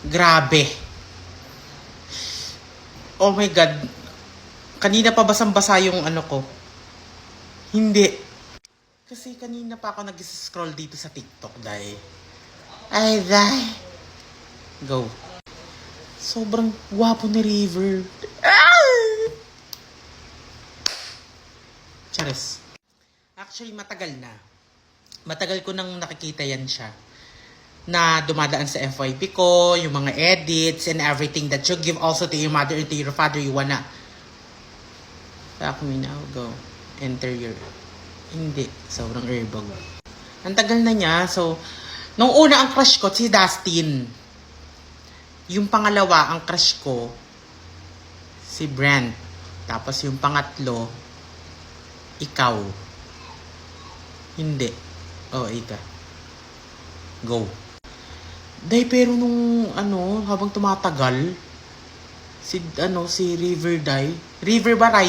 Grabe. Oh my God. Kanina pa basang-basa yung ano ko. Hindi. Kasi kanina pa ako nag-scroll dito sa TikTok dahil. Ay, dahil. Go. Sobrang gwapo ni River. Ah! Charis. Actually, matagal na. Matagal ko nang nakikita yan siya. Na dumadaan sa FYP ko, yung mga edits and everything that you give also to your mother and to your father, you wanna. Back me now, go. Enter your. Hindi. Sobrang herbal. Ang tagal na niya. So, nung una ang crush ko, si Dustin. Yung pangalawa, ang crush ko, si Brent. Tapos yung pangatlo, ikaw. Hindi. Oh, ika. Go. Dahil pero nung habang tumatagal, si River River ba?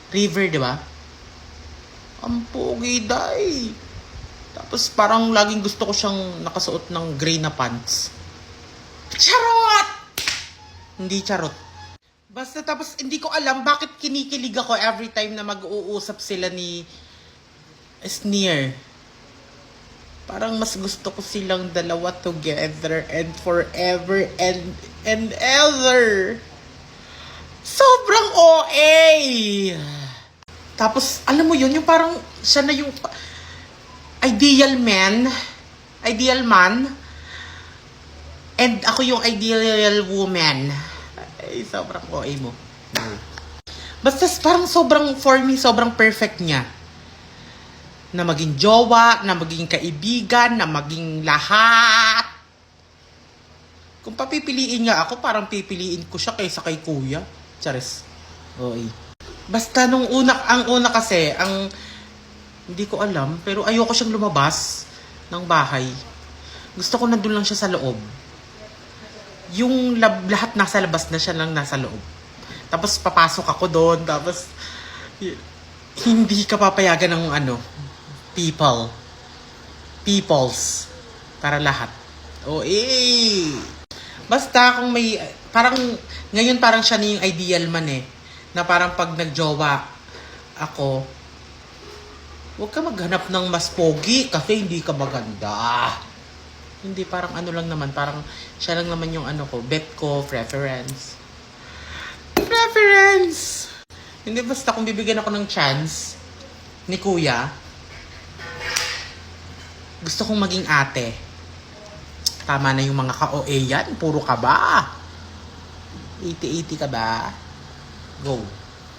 River, di ba? Ang pogi day. Tapos parang laging gusto ko siyang nakasuot ng gray na pants. Charot! Hindi charot. Basta tapos hindi ko alam bakit kinikilig ako every time na mag-uusap sila ni Sneer. Parang mas gusto ko silang dalawa together and forever and ever. Sobrang OA. Tapos, alam mo yun, yung parang siya na yung ideal man. And ako yung ideal woman. Ay, sobrang OA mo. Basta parang for me, sobrang perfect niya. Na maging jowa, na maging kaibigan, na maging lahat. Kung papipiliin nga ako, parang pipiliin ko siya kaysa kay kuya. Charis. OA. Basta ang una kasi, hindi ko alam, pero ayoko siyang lumabas ng bahay. Gusto ko nandun lang siya sa loob. Yung lahat nasa labas na, siya lang nasa loob. Tapos papasok ako doon, tapos hindi ka papayagan ng peoples. Para lahat. Basta kung may, ngayon parang siya na yung ideal man na parang pag nagjowa ako, huwag ka maghanap ng mas pogi kasi hindi ka maganda. Hindi, parang lang naman, parang siya lang naman yung bet ko, preference. Hindi, basta kung bibigyan ako ng chance ni kuya, gusto kong maging ate. Tama na yung mga ka-OA yan. Puro ka ba? 80-80 ka ba? Go.